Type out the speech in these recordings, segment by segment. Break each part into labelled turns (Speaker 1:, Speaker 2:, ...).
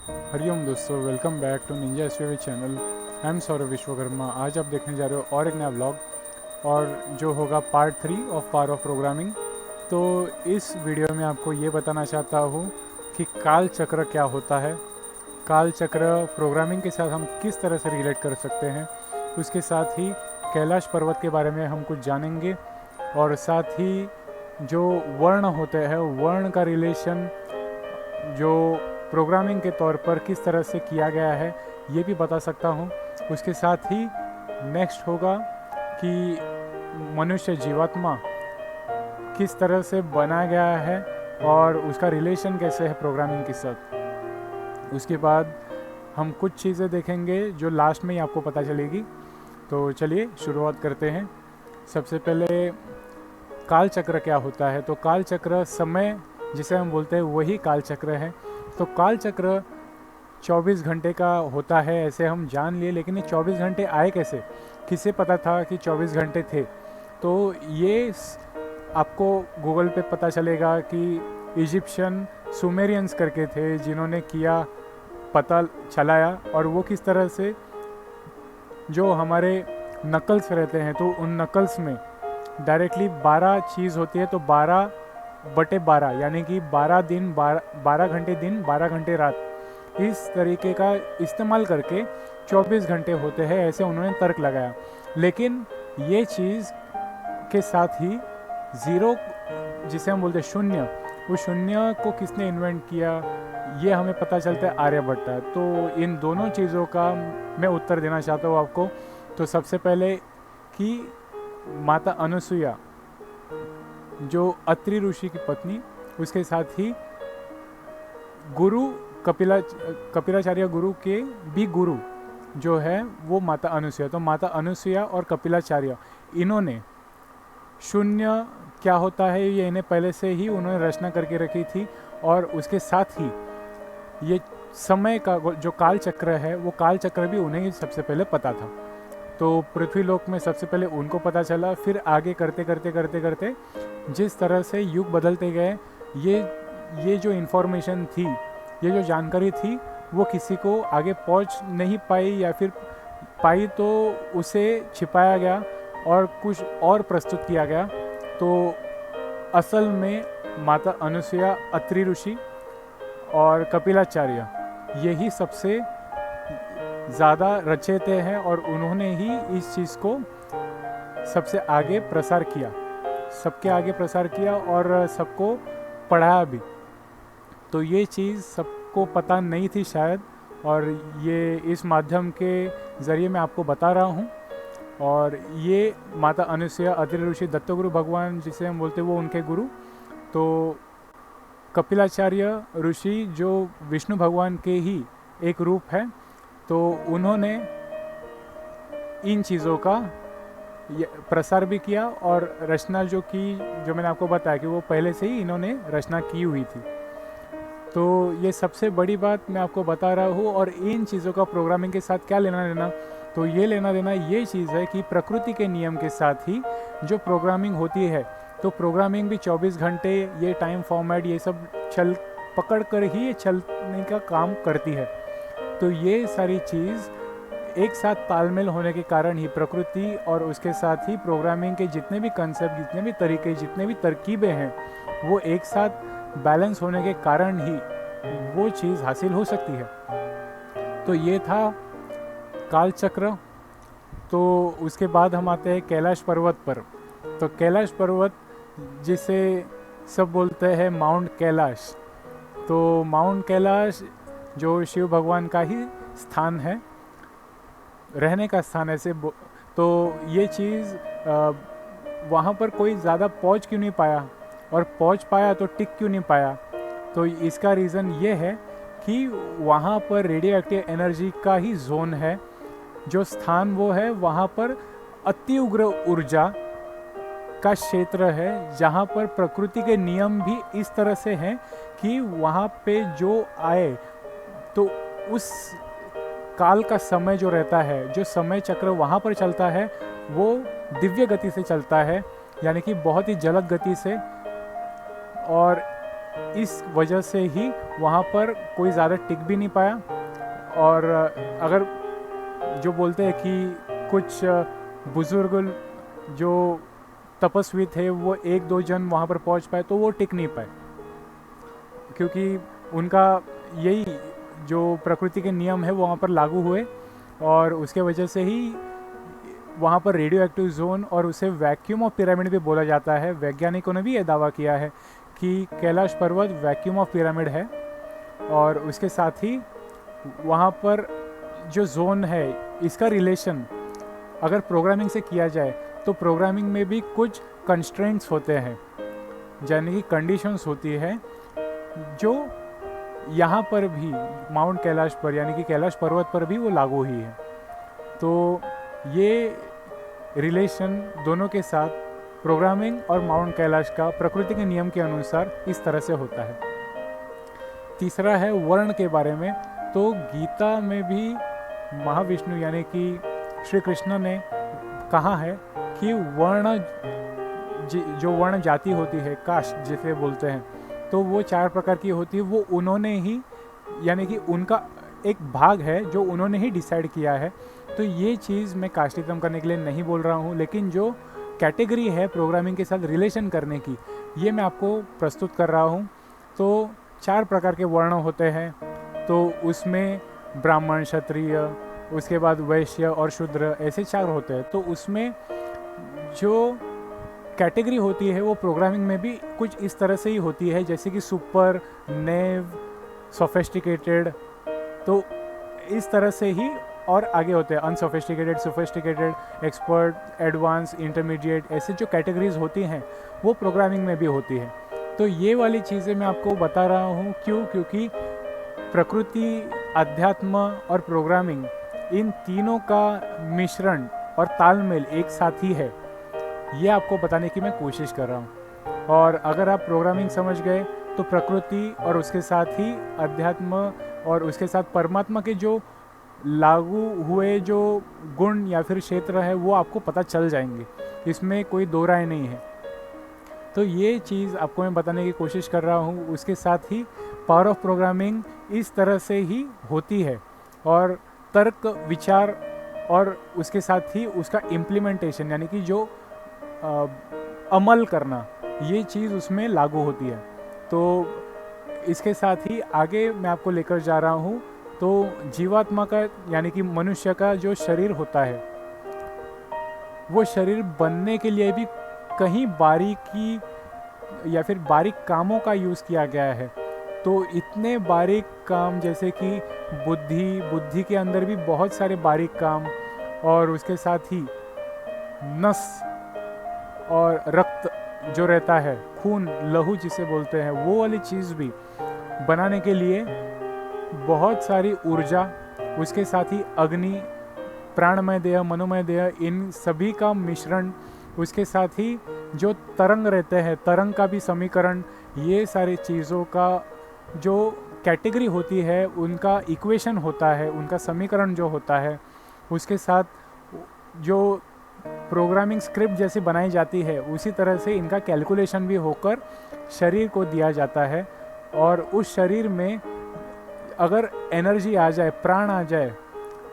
Speaker 1: हरिओम दोस्तों, welcome back to ninja SVV channel. I am Saurabh Vishwakarma. आज आप देखने जा रहे हो और एक नया व्लॉग, और जो होगा part 3 of power of programming. तो इस वीडियो में आपको ये बताना चाहता हूँ कि काल चक्र क्या होता है, काल चक्र प्रोग्रामिंग के साथ हम किस तरह से रिलेट कर सकते हैं। उसके साथ ही कैलाश पर्वत के बारे में हम कुछ जानेंगे, और साथ ही जो वर्ण होते हैं, वर्ण का रिलेशन जो प्रोग्रामिंग के तौर पर किस तरह से किया गया है ये भी बता सकता हूँ। उसके साथ ही नेक्स्ट होगा कि मनुष्य जीवात्मा किस तरह से बनाया गया है और उसका रिलेशन कैसे है प्रोग्रामिंग के साथ। उसके बाद हम कुछ चीज़ें देखेंगे जो लास्ट में ही आपको पता चलेगी। तो चलिए शुरुआत करते हैं। सबसे पहले काल चक्र क्या होता है। तो काल चक्र समय जिसे हम बोलते हैं वही काल चक्र है। तो काल चक्र 24 घंटे का होता है ऐसे हम जान लिए, लेकिन ये 24 घंटे आए कैसे, किसे पता था कि 24 घंटे थे। तो ये आपको गूगल पे पता चलेगा कि इजिप्शियन सुमेरियंस करके थे जिन्होंने किया, पता चलाया, और वो किस तरह से जो हमारे नकल्स रहते हैं तो उन नकल्स में डायरेक्टली 12 चीज़ होती है। तो 12/12 यानी कि 12 दिन 12 घंटे दिन 12 घंटे रात, इस तरीके का इस्तेमाल करके 24 घंटे होते हैं, ऐसे उन्होंने तर्क लगाया। लेकिन ये चीज़ के साथ ही ज़ीरो जिसे हम बोलते हैं शून्य, वो शून्य को किसने इन्वेंट किया ये हमें पता चलता है आर्यभट्ट। तो इन दोनों चीज़ों का मैं उत्तर देना चाहता हूँ आपको। तो सबसे पहले कि माता अनुसुईया जो अत्रि ऋषि की पत्नी, उसके साथ ही गुरु कपिलाचार्य गुरु के भी गुरु जो है वो माता अनुसुईया। तो माता अनुसुईया और कपिलाचार्य इन्होंने शून्य क्या होता है ये इन्हें पहले से ही उन्होंने रचना करके रखी थी, और उसके साथ ही ये समय का जो काल चक्र है वो काल चक्र भी उन्हें ही सबसे पहले पता था। तो पृथ्वीलोक में सबसे पहले उनको पता चला, फिर आगे करते करते करते करते जिस तरह से युग बदलते गए, ये जो इन्फॉर्मेशन थी, ये जो जानकारी थी, वो किसी को आगे पहुंच नहीं पाई, या फिर पाई तो उसे छिपाया गया और कुछ और प्रस्तुत किया गया। तो असल में माता अनुसुईया, अत्रि ऋषि और कपिलाचार्य यही सबसे ज़्यादा रचेते हैं, और उन्होंने ही इस चीज़ को सबसे आगे प्रसार किया, सबके आगे प्रसार किया और सबको पढ़ाया भी। तो ये चीज़ सबको पता नहीं थी शायद, और ये इस माध्यम के ज़रिए मैं आपको बता रहा हूँ। और ये माता अनुसुईया, अत्रि ऋषि, दत्तगुरु भगवान जिसे हम बोलते हैं वो उनके गुरु। तो कपिलाचार्य ऋषि जो विष्णु भगवान के ही एक रूप है, तो उन्होंने इन चीज़ों का प्रसार भी किया, और रचना जो की, जो मैंने आपको बताया कि वो पहले से ही इन्होंने रचना की हुई थी। तो ये सबसे बड़ी बात मैं आपको बता रहा हूँ। और इन चीज़ों का प्रोग्रामिंग के साथ क्या लेना देना, तो ये लेना देना ये चीज़ है कि प्रकृति के नियम के साथ ही जो प्रोग्रामिंग होती है, तो प्रोग्रामिंग भी 24 घंटे ये टाइम फॉर्मेट ये सब पकड़ कर ही ये चलने का काम करती है। तो ये सारी चीज़ एक साथ तालमेल होने के कारण ही प्रकृति और उसके साथ ही प्रोग्रामिंग के जितने भी कंसेप्ट, जितने भी तरीके, जितने भी तरकीबें हैं, वो एक साथ बैलेंस होने के कारण ही वो चीज़ हासिल हो सकती है। तो ये था काल चक्र। तो उसके बाद हम आते हैं कैलाश पर्वत पर। तो कैलाश पर्वत जिसे सब बोलते हैं माउंट कैलाश, तो माउंट कैलाश जो शिव भगवान का ही स्थान है, रहने का स्थान ऐसे। तो ये चीज़ वहाँ पर कोई ज़्यादा पहुँच क्यों नहीं पाया, और पहुँच पाया तो टिक क्यों नहीं पाया। तो इसका रीज़न ये है कि वहाँ पर रेडियो एक्टिव एनर्जी का ही जोन है, जो स्थान वो है, वहाँ पर अति उग्र ऊर्जा का क्षेत्र है, जहाँ पर प्रकृति के नियम भी इस तरह से हैं कि वहाँ पे जो आए तो उस काल का समय जो रहता है, जो समय चक्र वहाँ पर चलता है, वो दिव्य गति से चलता है, यानी कि बहुत ही जलद गति से। और इस वजह से ही वहाँ पर कोई ज़्यादा टिक भी नहीं पाया। और अगर जो बोलते हैं कि कुछ बुज़ुर्ग जो तपस्वी थे वो एक दो जन वहाँ पर पहुँच पाए तो वो टिक नहीं पाए, क्योंकि उनका यही जो प्रकृति के नियम है वो वहाँ पर लागू हुए और उसके वजह से ही वहाँ पर रेडियो एक्टिव जोन, और उसे वैक्यूम ऑफ पिरामिड भी बोला जाता है। वैज्ञानिकों ने भी यह दावा किया है कि कैलाश पर्वत वैक्यूम ऑफ पिरामिड है। और उसके साथ ही वहाँ पर जो जोन है इसका रिलेशन अगर प्रोग्रामिंग से किया जाए तो प्रोग्रामिंग में भी कुछ कंस्ट्रेंट्स होते हैं, यानी कि कंडीशंस होती है जो यहाँ पर भी माउंट कैलाश पर यानी कि कैलाश पर्वत पर भी वो लागू ही है। तो ये रिलेशन दोनों के साथ प्रोग्रामिंग और माउंट कैलाश का प्रकृति के नियम के अनुसार इस तरह से होता है। तीसरा है वर्ण के बारे में। तो गीता में भी महाविष्णु यानी कि श्री कृष्ण ने कहा है कि वर्ण जो वर्ण जाति होती है, कास्ट जिसे बोलते हैं, तो वो 4 प्रकार की होती है। वो उन्होंने ही यानी कि उनका एक भाग है जो उन्होंने ही डिसाइड किया है। तो ये चीज़ मैं कास्टिज्म करने के लिए नहीं बोल रहा हूँ, लेकिन जो कैटेगरी है प्रोग्रामिंग के साथ रिलेशन करने की, ये मैं आपको प्रस्तुत कर रहा हूँ। तो 4 प्रकार के वर्ण होते हैं। तो उसमें ब्राह्मण, क्षत्रिय, उसके बाद वैश्य और शूद्र, ऐसे 4 होते हैं। तो उसमें जो कैटेगरी होती है वो प्रोग्रामिंग में भी कुछ इस तरह से ही होती है, जैसे कि सुपर, नेव, सोफिस्टिकेटेड। तो इस तरह से ही और आगे होते हैं unsophisticated, sophisticated, expert, advance, intermediate, ऐसे जो कैटेगरीज होती हैं वो प्रोग्रामिंग में भी होती है। तो ये वाली चीज़ें मैं आपको बता रहा हूँ क्योंकि प्रकृति, अध्यात्म और प्रोग्रामिंग, इन तीनों का मिश्रण और तालमेल एक साथ ही है, ये आपको बताने की मैं कोशिश कर रहा हूँ। और अगर आप प्रोग्रामिंग समझ गए तो प्रकृति और उसके साथ ही अध्यात्म और उसके साथ परमात्मा के जो लागू हुए जो गुण या फिर क्षेत्र है वो आपको पता चल जाएंगे, इसमें कोई दो राय नहीं है। तो ये चीज़ आपको मैं बताने की कोशिश कर रहा हूँ। उसके साथ ही पावर ऑफ प्रोग्रामिंग इस तरह से ही होती है, और तर्क, विचार और उसके साथ ही उसका इम्प्लीमेंटेशन यानी कि जो अमल करना, ये चीज़ उसमें लागू होती है। तो इसके साथ ही आगे मैं आपको लेकर जा रहा हूँ। तो जीवात्मा का यानी कि मनुष्य का जो शरीर होता है, वो शरीर बनने के लिए भी कहीं बारीकी या फिर बारीक कामों का यूज़ किया गया है। तो इतने बारीक काम जैसे कि बुद्धि के अंदर भी बहुत सारे बारीक काम, और उसके साथ ही नस और रक्त जो रहता है, खून, लहू जिसे बोलते हैं, वो वाली चीज़ भी बनाने के लिए बहुत सारी ऊर्जा, उसके साथ ही अग्नि, प्राणमय देह, मनोमय देह, इन सभी का मिश्रण, उसके साथ ही जो तरंग रहते हैं, तरंग का भी समीकरण, ये सारी चीज़ों का जो कैटेगरी होती है, उनका इक्वेशन होता है, उनका समीकरण जो होता है, उसके साथ जो प्रोग्रामिंग स्क्रिप्ट जैसी बनाई जाती है, उसी तरह से इनका कैलकुलेशन भी होकर शरीर को दिया जाता है। और उस शरीर में अगर एनर्जी आ जाए, प्राण आ जाए,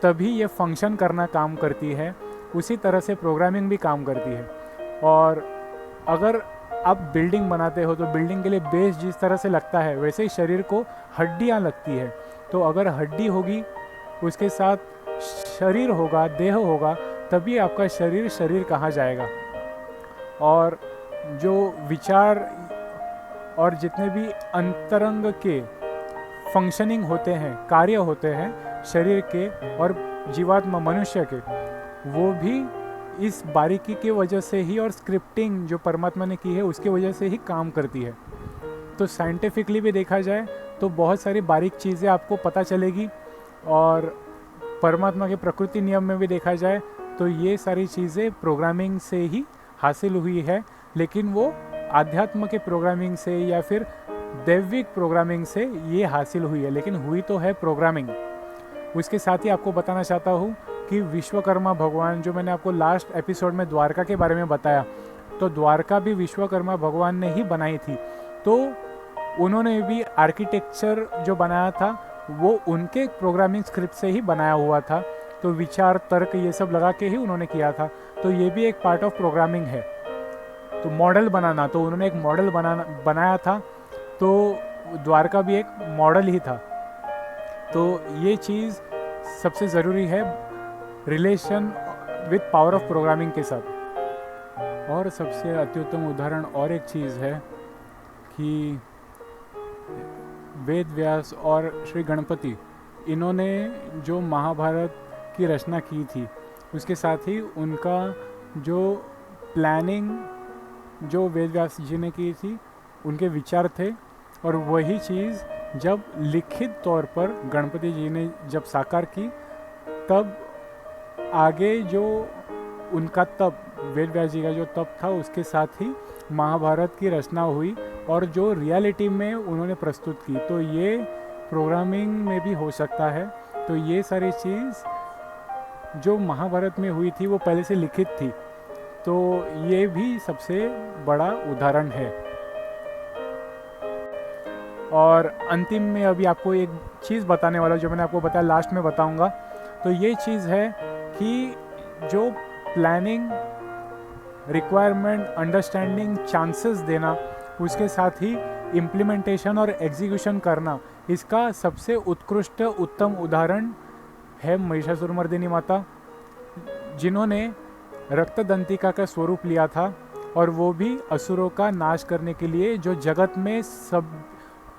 Speaker 1: तभी ये फंक्शन करना काम करती है। उसी तरह से प्रोग्रामिंग भी काम करती है। और अगर आप बिल्डिंग बनाते हो तो बिल्डिंग के लिए बेस जिस तरह से लगता है, वैसे ही शरीर को हड्डियाँ लगती है। तो अगर हड्डी होगी, उसके साथ शरीर होगा, देह होगा, तभी आपका शरीर शरीर कहा जाएगा। और जो विचार और जितने भी अंतरंग के फंक्शनिंग होते हैं, कार्य होते हैं शरीर के और जीवात्मा मनुष्य के, वो भी इस बारीकी की वजह से ही और स्क्रिप्टिंग जो परमात्मा ने की है उसकी वजह से ही काम करती है। तो साइंटिफिकली भी देखा जाए तो बहुत सारी बारीक चीज़ें आपको पता चलेगी, और परमात्मा के प्रकृति नियम में भी देखा जाए तो ये सारी चीज़ें प्रोग्रामिंग से ही हासिल हुई है। लेकिन वो आध्यात्म के प्रोग्रामिंग से या फिर दैविक प्रोग्रामिंग से ये हासिल हुई है, लेकिन हुई तो है प्रोग्रामिंग। उसके साथ ही आपको बताना चाहता हूँ कि विश्वकर्मा भगवान, जो मैंने आपको लास्ट एपिसोड में द्वारका के बारे में बताया, तो द्वारका भी विश्वकर्मा भगवान ने ही बनाई थी। तो उन्होंने भी आर्किटेक्चर जो बनाया था वो उनके प्रोग्रामिंग स्क्रिप्ट से ही बनाया हुआ था, तो विचार तर्क ये सब लगा के ही उन्होंने किया था। तो ये भी एक पार्ट ऑफ प्रोग्रामिंग है। तो मॉडल बनाना, तो उन्होंने एक मॉडल बनाया था, तो द्वारका भी एक मॉडल ही था। तो ये चीज़ सबसे ज़रूरी है relation with power of programming के साथ। और सबसे अत्युत्तम उदाहरण और एक चीज़ है कि वेद व्यास और श्री गणपति, इन्होंने जो महाभारत की रचना की थी उसके साथ ही उनका जो प्लानिंग जो वेद व्यास जी ने की थी उनके विचार थे, और वही चीज़ जब लिखित तौर पर गणपति जी ने जब साकार की, तब आगे जो उनका तप, वेद व्यास जी का जो तप था उसके साथ ही महाभारत की रचना हुई और जो रियलिटी में उन्होंने प्रस्तुत की। तो ये प्रोग्रामिंग में भी हो सकता है। तो ये सारी चीज़ जो महाभारत में हुई थी वो पहले से लिखित थी, तो ये भी सबसे बड़ा उदाहरण है। और अंतिम में अभी आपको एक चीज़ बताने वाला हूँ, जो मैंने आपको बताया लास्ट में बताऊँगा। तो ये चीज़ है कि जो प्लानिंग, रिक्वायरमेंट, अंडरस्टैंडिंग, चांसेस देना, उसके साथ ही इम्प्लीमेंटेशन और एग्जीक्यूशन करना, इसका सबसे उत्कृष्ट उत्तम उदाहरण है महिषासुरमर्दिनी माता, जिन्होंने रक्तदंतिका का स्वरूप लिया था, और वो भी असुरों का नाश करने के लिए, जो जगत में सब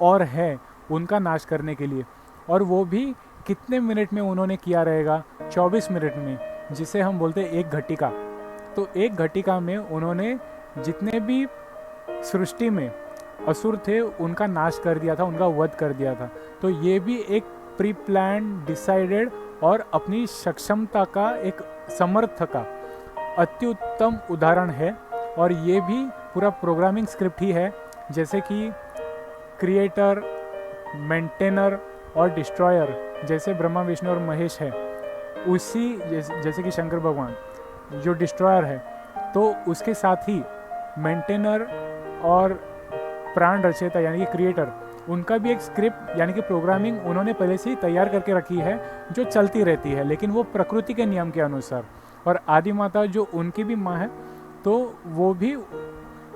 Speaker 1: और है उनका नाश करने के लिए। और वो भी कितने मिनट में उन्होंने किया रहेगा? 24 मिनट में, जिसे हम बोलते हैं एक घटिका। तो एक घटिका में उन्होंने जितने भी सृष्टि में असुर थे उनका नाश कर दिया था, उनका वध कर दिया था। तो ये भी एक प्री प्लान, डिसाइडेड और अपनी सक्षमता का एक समर्थ का अत्युत्तम उदाहरण है। और ये भी पूरा प्रोग्रामिंग स्क्रिप्ट ही है, जैसे कि क्रिएटर, मेंटेनर और डिस्ट्रॉयर जैसे ब्रह्मा, विष्णु और महेश है, उसी जैसे कि शंकर भगवान जो डिस्ट्रॉयर है, तो उसके साथ ही मेंटेनर और प्राण रचयिता यानी कि क्रिएटर, उनका भी एक स्क्रिप्ट यानी कि प्रोग्रामिंग उन्होंने पहले से ही तैयार करके रखी है, जो चलती रहती है, लेकिन वो प्रकृति के नियम के अनुसार। और आदि माता जो उनकी भी माँ है, तो वो भी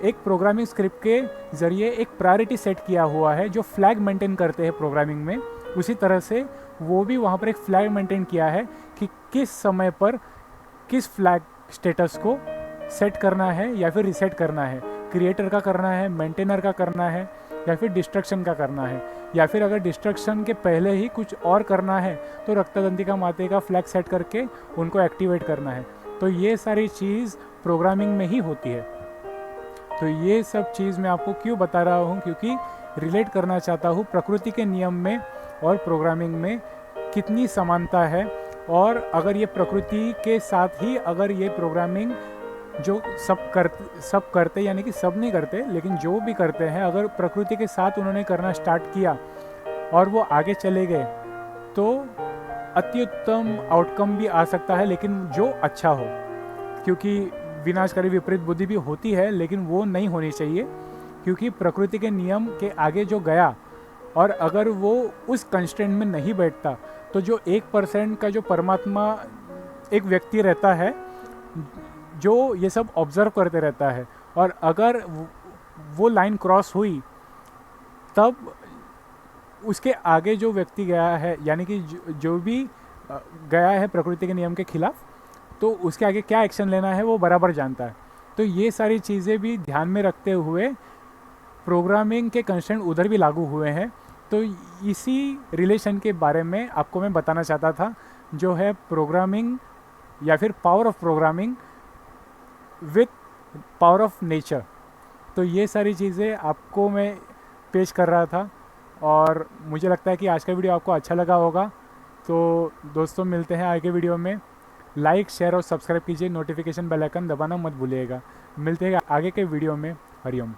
Speaker 1: एक प्रोग्रामिंग स्क्रिप्ट के ज़रिए एक प्रायोरिटी सेट किया हुआ है, जो फ्लैग मेंटेन करते हैं प्रोग्रामिंग में। उसी तरह से वो भी वहाँ पर एक फ्लैग मेंटेन किया है कि किस समय पर किस फ्लैग स्टेटस को सेट करना है या फिर रिसेट करना है, क्रिएटर का करना है, मेंटेनर का करना है, या फिर डिस्ट्रक्शन का करना है, या फिर अगर डिस्ट्रक्शन के पहले ही कुछ और करना है तो रक्तदंतिका माते का फ्लैग सेट करके उनको एक्टिवेट करना है। तो ये सारी चीज़ प्रोग्रामिंग में ही होती है। तो ये सब चीज़ मैं आपको क्यों बता रहा हूँ, क्योंकि रिलेट करना चाहता हूँ प्रकृति के नियम में और प्रोग्रामिंग में कितनी समानता है। और अगर ये प्रकृति के साथ ही अगर ये प्रोग्रामिंग जो सब करते यानी कि सब नहीं करते, लेकिन जो भी करते हैं, अगर प्रकृति के साथ उन्होंने करना स्टार्ट किया और वो आगे चले गए, तो अत्युत्तम आउटकम भी आ सकता है, लेकिन जो अच्छा हो। क्योंकि विनाशकारी विपरीत बुद्धि भी होती है, लेकिन वो नहीं होनी चाहिए, क्योंकि प्रकृति के नियम के आगे जो गया और अगर वो उस कंस्ट्रेंट में नहीं बैठता, तो जो 1% का जो परमात्मा एक व्यक्ति रहता है जो ये सब ऑब्जर्व करते रहता है, और अगर वो लाइन क्रॉस हुई, तब उसके आगे जो व्यक्ति गया है, यानी कि जो भी गया है प्रकृति के नियम के खिलाफ, तो उसके आगे क्या एक्शन लेना है वो बराबर जानता है। तो ये सारी चीज़ें भी ध्यान में रखते हुए प्रोग्रामिंग के कंस्ट्रेंट उधर भी लागू हुए हैं। तो इसी रिलेशन के बारे में आपको मैं बताना चाहता था, जो है प्रोग्रामिंग या फिर power of programming with power of nature. तो ये सारी चीज़ें आपको मैं पेश कर रहा था, और मुझे लगता है कि आज का वीडियो आपको अच्छा लगा होगा। तो दोस्तों, मिलते हैं आगे वीडियो में। लाइक, शेयर और सब्सक्राइब कीजिए, नोटिफिकेशन बेल आइकन दबाना मत भूलिएगा। मिलते हैं आगे के वीडियो में। हरिओम।